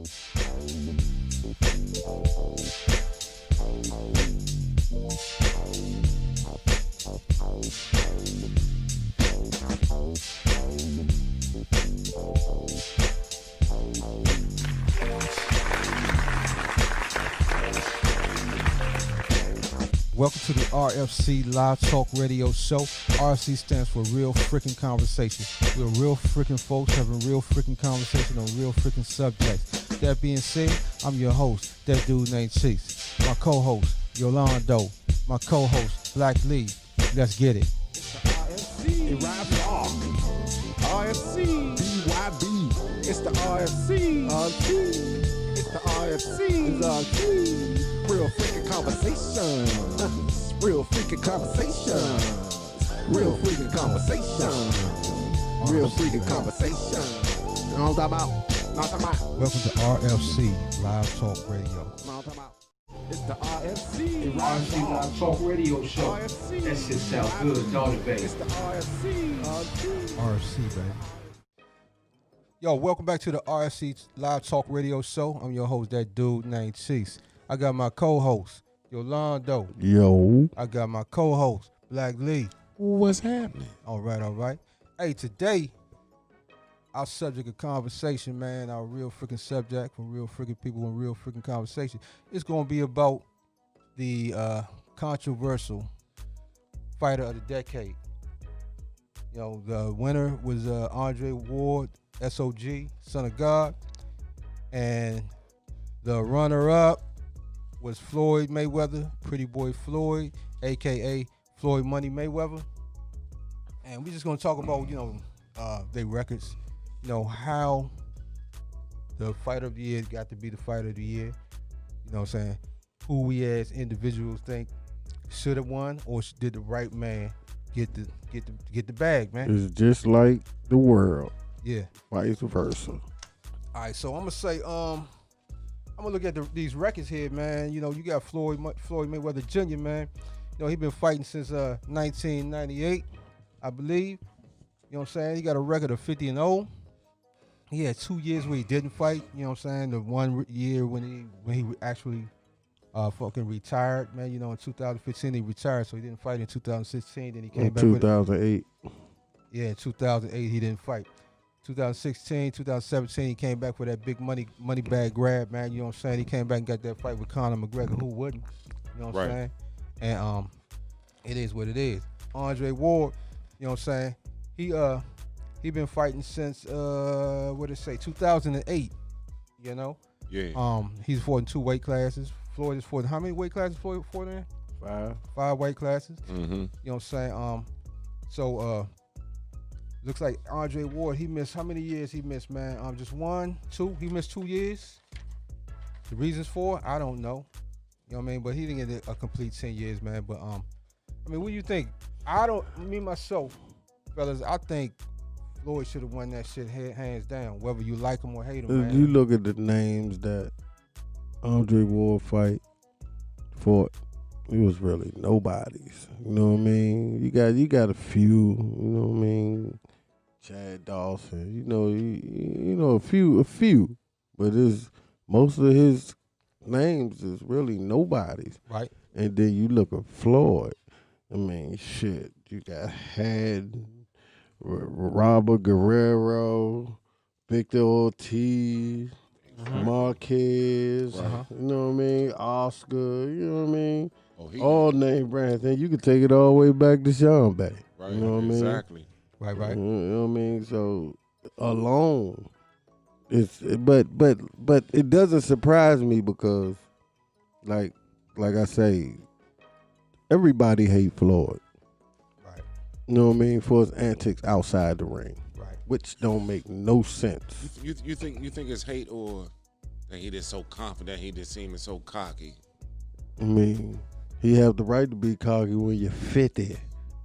Welcome to the RFC Live Talk Radio Show. RFC stands for Real Freaking Conversation. We're real freaking folks having real freaking conversation on real freaking subjects. That being said, I'm your host, that dude named Chase. My co-host, Yolando. My co-host, Black Lee. Let's get it. RFC, it rhymes off. RFC, BYB. It's the RFC. RFC. It's the RFC. It's RFC. Real freaking conversation. Real freaking conversation. Real freaking conversation. Real freaking conversation. You know what I'm talking about? Welcome to RFC Live Talk Radio. It's the RFC. RFC Live Talk Radio Show. RFC. That shit sound good, don't it, baby? It's the RFC. RFC, baby. Yo, welcome back to the RFC Live Talk Radio Show. I'm your host, that dude named Chase. I got my co-host, Yolando. Yo. I got my co-host, Black Lee. What's happening? All right. Hey, today, our subject of conversation, man, our real freaking subject for real freaking people and real freaking conversation, it's going to be about the controversial fighter of the decade. You know, the winner was Andre Ward, SOG, Son of God. And the runner-up was Floyd Mayweather, Pretty Boy Floyd, a.k.a. Floyd Money Mayweather. And we're just going to talk about, their records, how the fighter of the year got to be the fighter of the year. You know what I'm saying? Who we as individuals think should have won or did the right man get the bag, man. It's just like the world. Yeah. Vice versa. All right, so I'm going to say, I'm gonna look at these records here, man. You got Floyd Mayweather Jr., man. He been fighting since 1998, I believe. You know what I'm saying? He got a record of 50-0. He had 2 years where he didn't fight. You know what I'm saying? The 1 year when he actually fucking retired, man. In 2015 he retired, so he didn't fight in 2016. Then he came back. 2008. In 2008 he didn't fight. 2016, 2017, he came back for that big money bag grab, man. You know what I'm saying? He came back and got that fight with Conor McGregor. Who wouldn't? You know what I'm saying? And it is what it is. Andre Ward, you know what I'm saying? He been fighting since 2008. Yeah. He's fought in 2 weight classes. Floyd is fought in how many weight classes Floyd fought in? 5 weight classes. Mm-hmm. You know what I'm saying? Looks like Andre Ward, he missed, how many years he missed, man? Just 1, 2? He missed 2 years. The reasons for it, I don't know. You know what I mean? But he didn't get a complete 10 years, man. But, what do you think? Myself, fellas, I think Floyd should have won that shit hands down, whether you like him or hate him, man. You look at the names that Andre Ward fought. It was really nobody's. You know what I mean? You got a few, you know what I mean? Chad Dawson, a few. But most of his names is really nobody's. Right. And then you look at Floyd. Shit. You had Robert Guerrero, Victor Ortiz, Marquez, you know what I mean? Oscar, you know what I mean? All name brands. And you can take it all the way back to Sean Bay. Right. You know what I mean? Exactly. Right. You know what I mean? So alone, but it doesn't surprise me because, like I say, everybody hate Floyd. Right. You know what I mean? For his antics outside the ring. Right. Which don't make no sense. You think it's hate or that he just so confident, he just seeming so cocky? He have the right to be cocky when you're 50.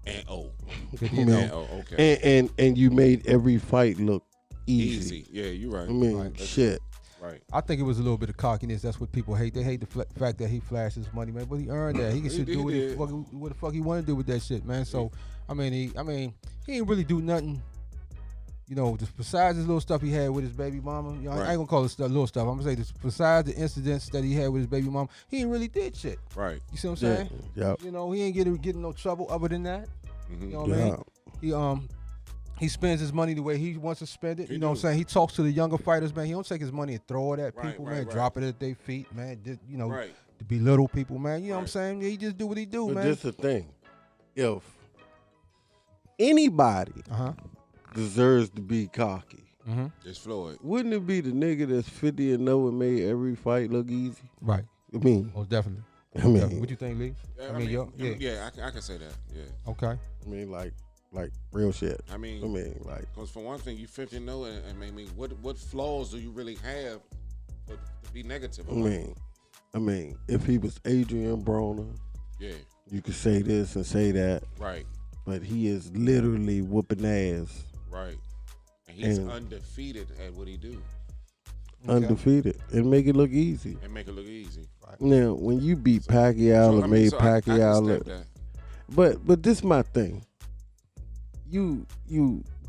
And okay. And you made every fight look easy. Yeah, you're right. Right. Shit. Right. I think it was a little bit of cockiness. That's what people hate. They hate the fact that he flashed his money, man. But he earned that. He should do what the fuck he want to do with that shit, man. So, he ain't really do nothing you know, besides this little stuff he had with his baby mama, you know, I ain't gonna call it little stuff. I'm gonna say this, besides the incidents that he had with his baby mama, he ain't really did shit. Right. You see what I'm saying? Yep. You know, he ain't getting no trouble other than that. Mm-hmm. You know what I mean? He spends his money the way he wants to spend it. You know what I'm saying? He talks to the younger fighters, man. He don't take his money and throw it at people, man. Drop it at their feet, man. You know, to belittle people, man. You know what I'm saying? He just do what he do, but man. But this the thing. If anybody deserves to be cocky, it's Floyd. Wouldn't it be the nigga that's 50-0 and made every fight look easy? Right. I mean, most definitely. I mean, what you think, Lee? I can say that. Yeah. Okay. I mean, like real shit. I mean, like, because for one thing, you 50-0, and I mean, what flaws do you really have to be negative about? I mean, if he was Adrian Broner, you could say this and say that, right? But he is literally whooping ass, right? And he's undefeated at what he do. Undefeated and make it look easy. Right. Now, when you beat Pacquiao or made Pacquiao, but this is my thing. You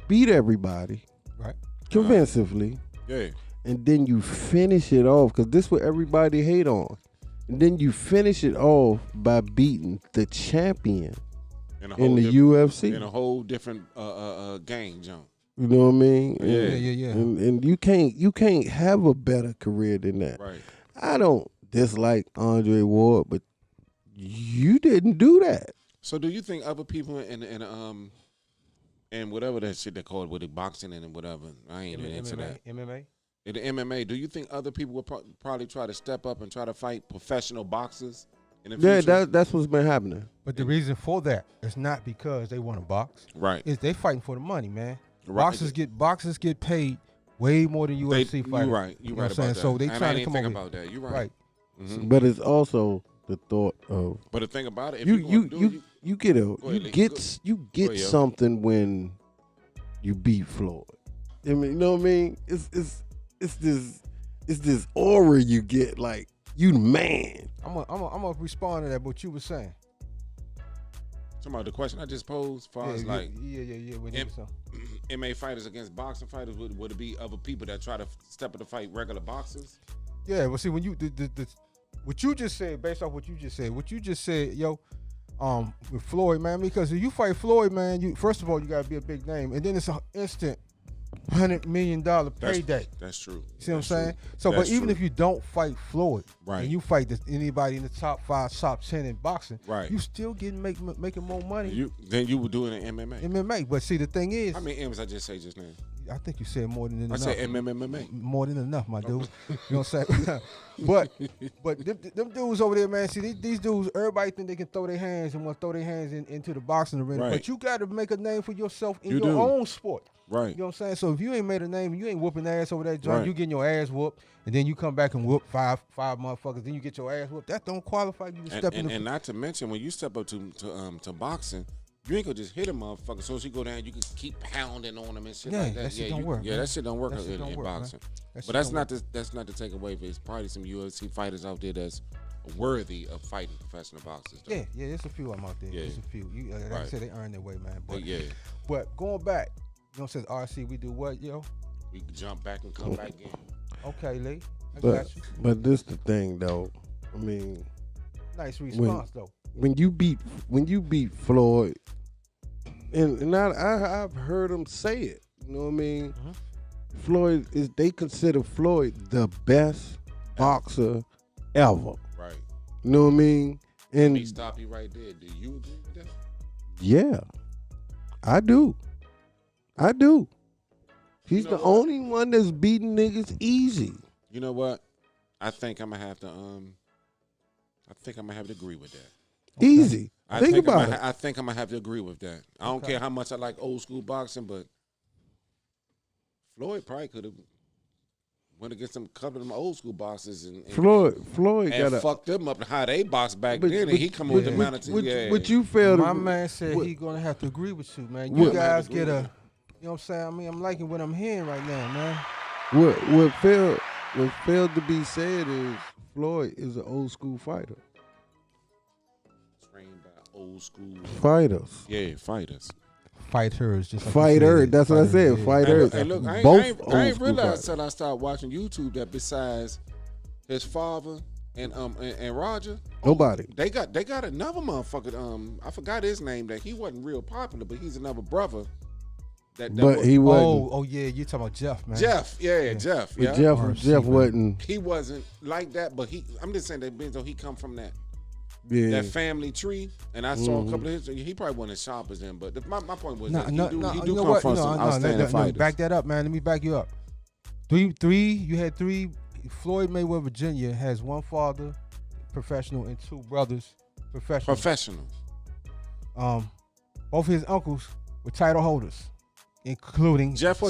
beat everybody, right? Convincingly, and then you finish it off because this is what everybody hate on. And then you finish it off by beating the champion in the UFC in a whole different game, John. You know what I mean? Yeah. And you can't have a better career than that. Right. I don't dislike Andre Ward, but you didn't do that. So do you think other people and whatever that shit they call it with the boxing and whatever, I ain't even into that. MMA? In the MMA, do you think other people would probably try to step up and try to fight professional boxers in the future? Yeah, that's what's been happening. But the reason for that is not because they want to box. Right. It's they fighting for the money, man. Right. Boxers get paid way more than UFC fighters. You're right. You're right about that. So they trying to come over about that. You're right. Mm-hmm. But it's also the thought of. But the thing about it, if you get something when you beat Floyd. I mean, you know what I mean? It's this aura you get, like you the man. I'm gonna respond to that. What you were saying. Talking about the question I just posed, as far as like MMA fighters against boxing fighters, would it be other people that try to step in to fight regular boxers? Yeah, well, see, when you what you just said, based off what you just said, yo, with Floyd, man, because if you fight Floyd, man, you first of all you gotta be a big name, and then it's an instant $100 million payday. That's true. You see what I'm saying? So, but even if you don't fight Floyd, right, and you fight anybody in the top 5, top 10 in boxing, right, you still making more money. Then you were doing it in MMA. MMA, but see, the thing is, how many M's I just say just now? I think you said more than enough. I said MMA. More than enough, my dude. You know what I'm saying? but them dudes over there, man. See, these dudes, everybody think they can throw their hands and want to throw their hands into the boxing arena. Right. But you got to make a name for yourself in your own sport. Right. You know what I'm saying? So if you ain't made a name, you ain't whooping ass over that joint, right, you getting your ass whooped, and then you come back and whoop five motherfuckers, then you get your ass whooped. That don't qualify you to step in. And not to mention, when you step up to boxing, you ain't gonna just hit a motherfucker. So as you go down, you can keep pounding on them and shit like that. That shit don't work. Yeah, that shit don't work in boxing. But that's not to take away. There's probably some UFC fighters out there that's worthy of fighting professional boxers. Though. Yeah, there's a few of them out there. Yeah. There's a few. Like I said, they earn their way, man. But going back, you know, says RC, we do what, yo? We can jump back and come back in. Okay, Lee. I got you. But this the thing, though. I mean, nice response, though. When you beat Floyd, and I've heard him say it. You know what I mean? Mm-hmm. Floyd they consider Floyd the best boxer ever. Right. You know what I mean? And let me stop you right there. Do you agree with that? Yeah, I do. He's the only one that's beating niggas easy. You know what? I think I'm gonna have to agree with that. Okay. Easy. Think about it. I think I'm gonna have to agree with that. I don't care how much I like old school boxing, but Floyd probably could have went against a couple of them old school boxers and Floyd got fucked them up how they boxed back then, and he come with the mountain. But you failed. My man said he gonna have to agree with you, man. You guys get a. You know what I'm saying? I mean, I'm liking what I'm hearing right now, man. What failed to be said is Floyd is an old school fighter. Trained by old school fighters. Yeah, fighters. fighters. Just like Fighter. That's what I said. Fighters. Hey, look, I Both ain't realized till I started watching YouTube that besides his father and Roger, Nobody. They got another motherfucker. I forgot his name. That he wasn't real popular, but he's another brother. But he wasn't. Oh yeah, you talking about Jeff, man? Jeff, yeah. Jeff. Yeah. Jeff wasn't. He wasn't like that, but I'm just saying that Benzo, he come from that family tree, and I saw a couple of his. He probably wasn't as sharp as them, but my point was he do come from some outstanding fighters. Back that up, man. Let me back you up. You had three. Floyd Mayweather Jr. has one father, professional, and two brothers, professional. Both his uncles were title holders, including Jeff.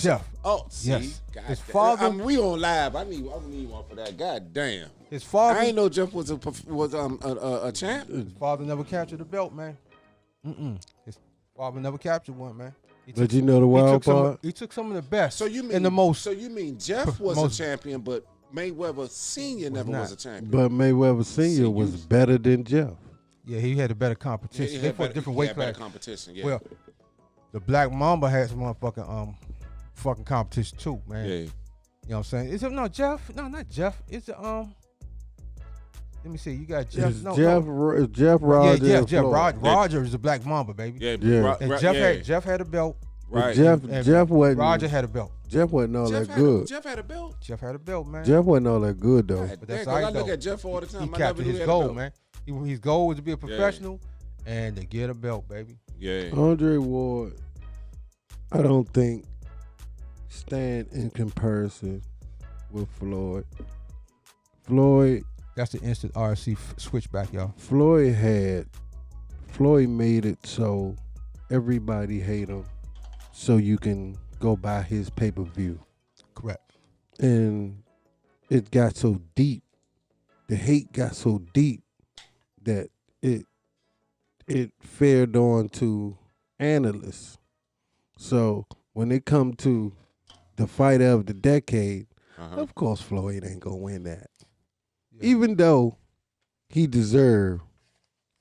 Oh, see, yes. God His father. we on live. I need one for that. God damn. His father. I ain't know Jeff was a champ. His father never captured the belt, man. His father never captured one, man. But you know the wild part? He took some of the best. So you mean Jeff was a champion, but Mayweather Sr. never was a champion. But Mayweather Sr. was better than Jeff. Yeah, he had a better competition. They fought different weight classes. Better competition. Yeah. Well, the Black Mamba had some motherfucking fucking competition too, man. Yeah. You know what I'm saying? Is it not Jeff? No, not Jeff. It's let me see. You got Jeff. Jeff Roger. Yeah, Jeff. Roger is the Black Mamba, baby. Yeah. And Jeff had a belt. Right. Jeff wasn't. Roger had a belt. Jeff wasn't all that good. Jeff had a belt. Jeff had a belt, man. Jeff wasn't all that good though. But that's I look at Jeff all the time. He captured his goal, man. His goal was to be a professional and to get a belt, baby. Yeah. Andre Ward, I don't think stand in comparison with Floyd. That's the instant RC switchback, y'all. Floyd made it so everybody hate him, so you can go buy his pay-per-view. Correct. And it got so deep. The hate got so deep that it fared on to analysts. So when it come to the fight of the decade, of course Floyd ain't gonna win that. Yeah. Even though he deserved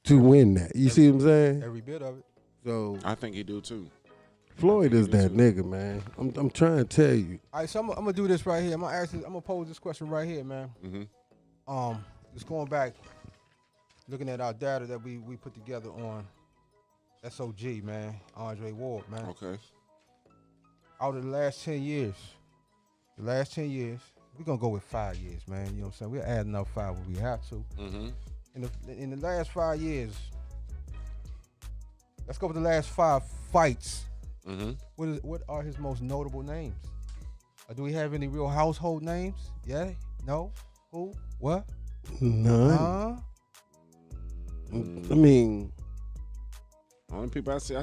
to win that. You see what I'm saying? Every bit of it. So I think he do too. Floyd is that nigga, man. I'm trying to tell you. All right, so I'm gonna do this right here. I'm gonna pose this question right here, man. Just going back, looking at our data that we put together on SOG, man, Andre Ward, man. Okay. Out of the last 10 years, we're gonna go with 5 years, man. You know what I'm saying? We're adding up 5 when we have to. In the last 5 years, let's go with the last 5 fights. What are his most notable names? Do we have any real household names? Yeah? No? Who? What? None. I mean, only people I see.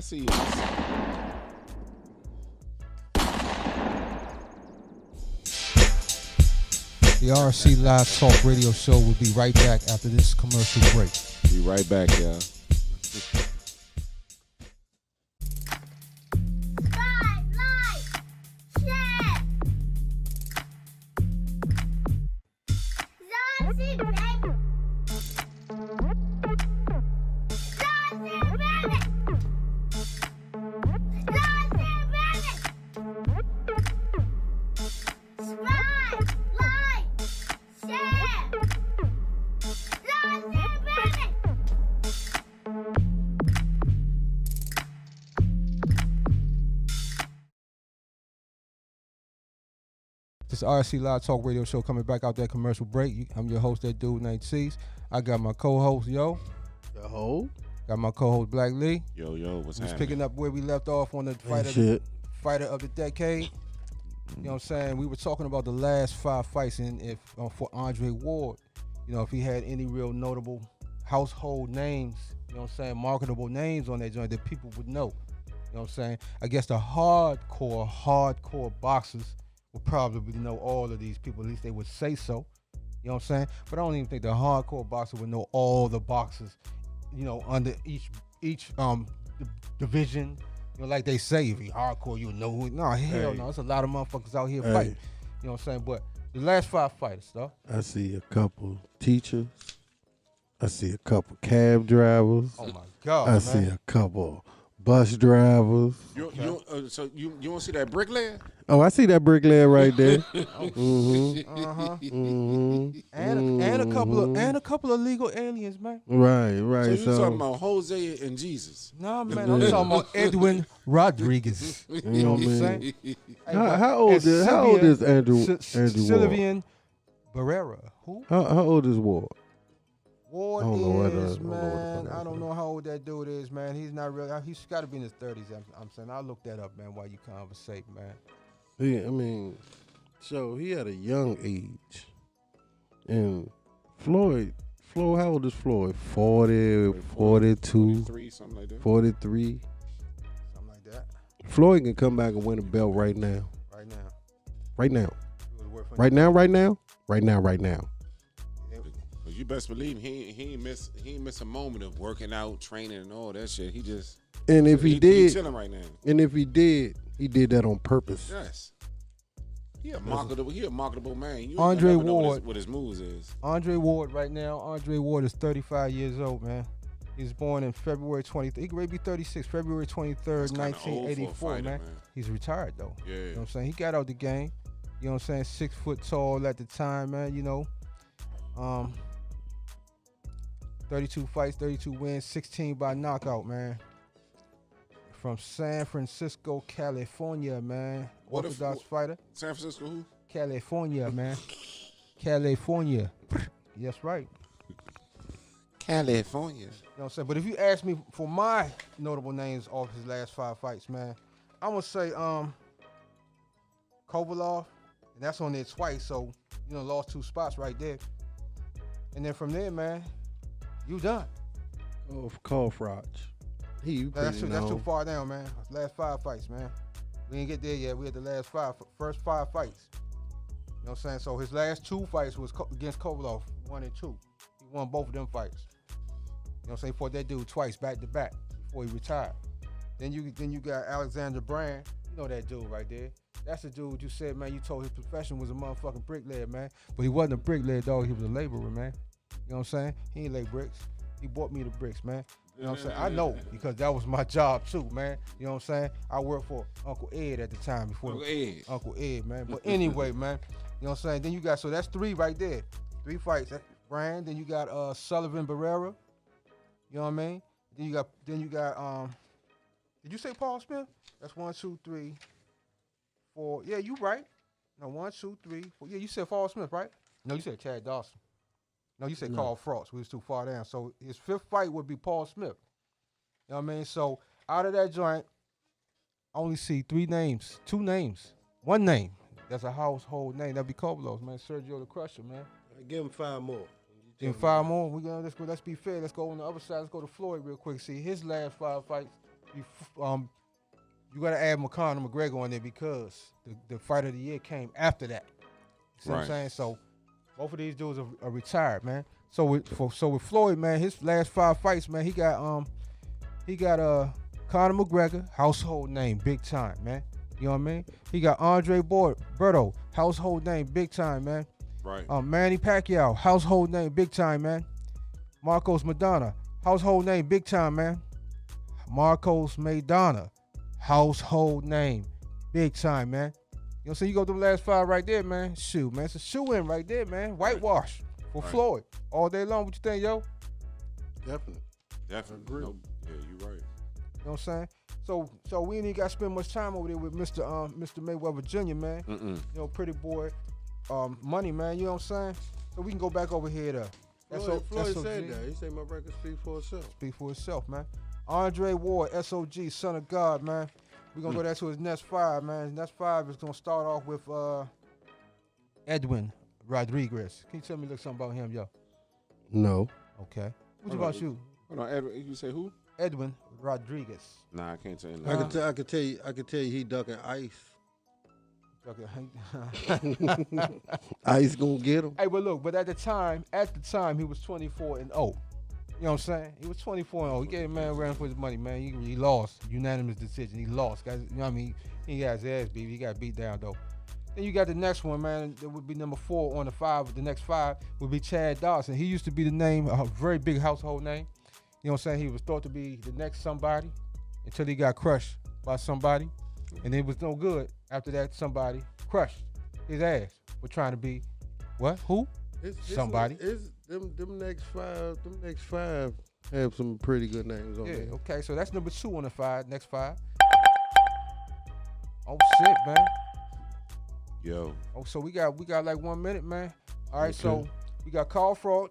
The RC Live Talk Radio Show will be right back after this commercial break. Be right back, y'all. This RC Live Talk Radio Show coming back out that commercial break. I'm your host, that dude named Cease. I got my co-host, Got my co-host, Black Lee. Yo, what's happening? Just picking up where we left off on the fighter of the decade. You know what I'm saying? We were talking about the last 5 fights and for Andre Ward, you know, if he had any real notable household names, you know what I'm saying, marketable names on that joint that people would know. You know what I'm saying? I guess the hardcore boxers would probably know all of these people. At least they would say so. You know what I'm saying? But I don't even think the hardcore boxer would know all the boxers, you know, under each division. You know, like they say, if you hardcore, you know who. No, hell no. There's a lot of motherfuckers out here fighting. You know what I'm saying? But the last 5 fighters, though. I see a couple teachers. I see a couple cab drivers. Oh my God, I see a couple Bus drivers. So you want to see that bricklayer? Oh, I see that bricklayer right there. And a couple of legal aliens, man. Right. So you talking about Jose and Jesus? No, man, I'm talking about Edwin Rodriguez. You know what I'm saying? How old is Andrew Ward? Sylvian Barrera. Who? How old is Ward? Ward is, man, I don't know how old that dude is, man. He's not really, he's got to be in his 30s, I'm saying. I'll look that up, man, while you conversate, man. Yeah, I mean, so he had a young age. And Floyd, how old is Floyd? 40, 42, 43, something like that. 43. Something like that. Floyd can come back and win a belt right now. Right now. Right now. Right now, right now. Right now, right now. You best believe he ain't miss a moment of working out, training, and all that shit. He just he chilling right now. And if he did that on purpose. Yes. He a marketable man. You Andre never know Ward, what his moves is. Andre Ward right now. Andre Ward is 35 years old, man. He was born in February 23rd. He could be 36. February 23rd, 1984, fighter, man. He's retired though. Yeah. You know what I'm saying? He got out the game. You know what I'm saying? 6 foot tall at the time, man. You know. 32 fights, 32 wins, 16 by knockout, man. From San Francisco, California, man. Orthodox fighter. San Francisco who? California, man. California. That's right. California. You know what I'm saying? But if you ask me for my notable names off his last 5 fights, man, I'm going to say Kovalov, and that's on there twice, so, you know, lost 2 spots right there. And then from there, man, you done. Oh, Carl That's too far down, man. Last 5 fights, man. We didn't get there yet. We had the first 5 fights. You know what I'm saying? So his last 2 fights was against Kovalov, 1 and 2. He won both of them fights. You know what I'm saying? Fought that dude twice, back to back, before he retired. Then you got Alexander Brand. You know that dude right there. That's the dude you said, man, you told his profession was a motherfucking bricklayer, man. But he wasn't a bricklayer, dog. He was a laborer, man. You know what I'm saying? He ain't lay bricks. He bought me the bricks, man. You know what I'm saying? I know because that was my job too, man. You know what I'm saying? I worked for Uncle Ed at the time before Uncle Ed, man. But anyway, man, you know what I'm saying? Then you got, so that's 3 right there. 3 fights. That's Brand. Then you got Sullivan Barrera. You know what I mean? Then you got did you say Paul Smith? That's 1, 2, 3, 4. Yeah, you right. No, 1, 2, 3, 4. Yeah, you said Paul Smith, right? No, you said Chad Dawson. No, you said Carl Frost. We was too far down. So his 5th fight would be Paul Smith. You know what I mean? So out of that joint, I only see 2 names. 1 name. That's a household name. That'd be Kovalov's, man. Sergio the Crusher, man. Give him 5 more. Give him 5 more. Let's be fair. Let's go on the other side. Let's go to Floyd real quick. See his last 5 fights. You gotta add Conor McGregor on there because the fight of the year came after that. You see what I'm saying? So both of these dudes are retired, man. So with Floyd, man, his last 5 fights, man, he got Conor McGregor, household name, big time, man. You know what I mean? He got Andre Berto, household name, big time, man. Right. Manny Pacquiao, household name, big time, man. Marcos Maidana, household name, big time, man. Marcos Maidana, household name, big time, man. You know what I'm saying? You go through the last 5 right there, man. Shoot, man. It's a shoe-in right there, man. Whitewash for Floyd. All day long. What you think, yo? Definitely. Agree. No, yeah, you're right. You know what I'm saying? So we ain't even got to spend much time over there with Mr. Mayweather Jr., man. Mm-mm. You know, pretty boy, money, man. You know what I'm saying? So we can go back over here to Floyd said that. He said my record speak for itself. Speak for itself, man. Andre Ward, SOG, Son of God, man. We're going to go down to his next 5, man. Next 5 is going to start off with Edwin Rodriguez. Can you tell me a little something about him, yo? No. Okay. What about you? Hold on, Edwin, you say who? Edwin Rodriguez. Nah, I can't tell you. I could tell you he ducking ice. Ice gonna get him. Hey, but look, at the time he was 24-0. You know what I'm saying? He was 24-0. He gave man ran for his money, man. He lost. Unanimous decision. He lost. Guys, you know what I mean? He got his ass beat. He got beat down, though. Then you got the next one, man. That would be number 4 on the 5. The next 5 would be Chad Dawson. He used to be the name, a very big household name. You know what I'm saying? He was thought to be the next somebody. until he got crushed by somebody, and it was no good. After that, somebody crushed his ass for trying to be what? Who? Somebody. Them next five have some pretty good names on there. Okay, so that's number 2 on the 5. Next 5. Oh shit, man. Yo. Oh, so we got like 1 minute, man. All right, so we got Carl Froch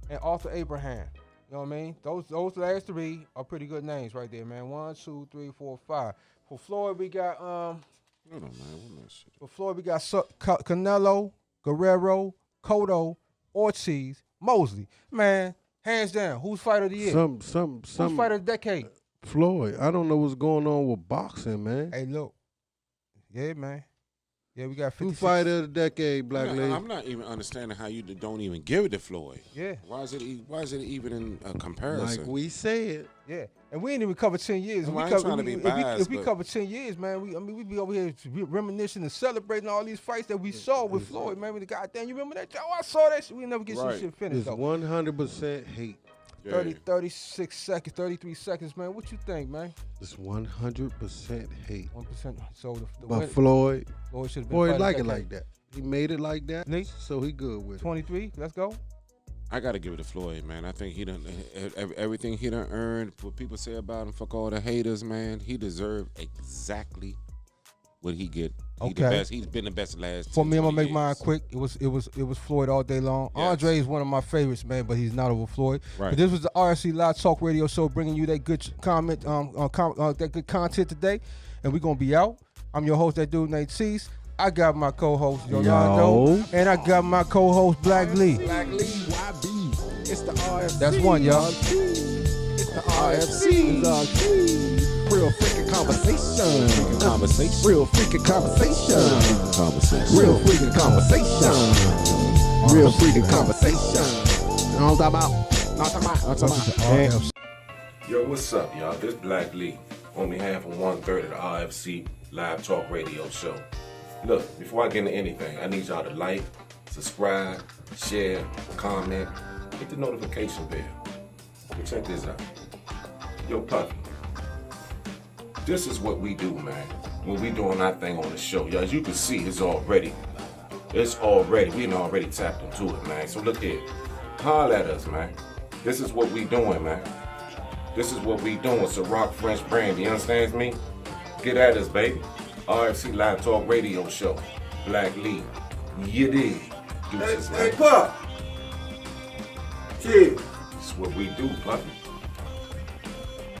and Arthur Abraham. You know what I mean? Those last 3 are pretty good names right there, man. 1, 2, 3, 4, 5. For Floyd, we got Hold on, man. What that shit? For Floyd, we got Canelo, Guerrero, Cotto, Ortiz, Mosley. Man, hands down, who's fighter of the year? Who's fighter of the decade? Floyd. I don't know what's going on with boxing, man. Hey, look. Yeah, man. Yeah, we got 56. Who fighter of the decade, Black Lady? I'm not even understanding how you don't even give it to Floyd. Yeah. Why is it even in a comparison? Like we said. Yeah. And we ain't even covered 10 years. I ain't trying to be biased, if we cover 10 years, man, we be over here reminiscing and celebrating all these fights that we saw with Floyd, man. Goddamn, you remember that? Oh, I saw that shit. We never get some shit finished, it's though. 100% hate. 36 seconds, 33 seconds, man. What you think, man? It's 100% hate. 1%. So But Floyd should have been Floyd like it like that. He made it like that, Lee? so he good with 23, let's go. I got to give it to Floyd, man. I think he done everything he done earned. What people say about him, fuck all the haters, man. He deserved exactly what he get. He the best. He's been the best last. For me, I'm gonna make years. mine quick. It was Floyd all day long. Yes. Andre is one of my favorites, man, but he's not over Floyd. Right. But this was the RFC Live Talk Radio Show, bringing you that good comment, that good content today, and we're gonna be out. I'm your host, that dude named Cease. I got my co-host Yolando, and I got my co-host Black Lee. Black Lee, YB. It's the RFC. That's one, y'all. It's the RFC. Real freaking conversation. Real freaking conversation. Real freaking conversation. Real freaking conversation. You know what I'm talking about? Yo, what's up, y'all? This Black Lee on behalf of 1/3 of the RFC Live Talk Radio Show. Look, before I get into anything, I need y'all to like, subscribe, share, comment, hit the notification bell. And check this out. Yo, Puffy, this is what we do, man, when we doing our thing on the show. Y'all, as you can see, we done already tapped into it, man. So look here, holler at us, man. This is what we doing, man. This is what we doing. It's a Rock French brand, you understand me? Get at us, baby. RFC Live Talk Radio Show. Black Lee. You dig? Deuces, man. Hey, Puff. Chill. This is what we do, Puffy.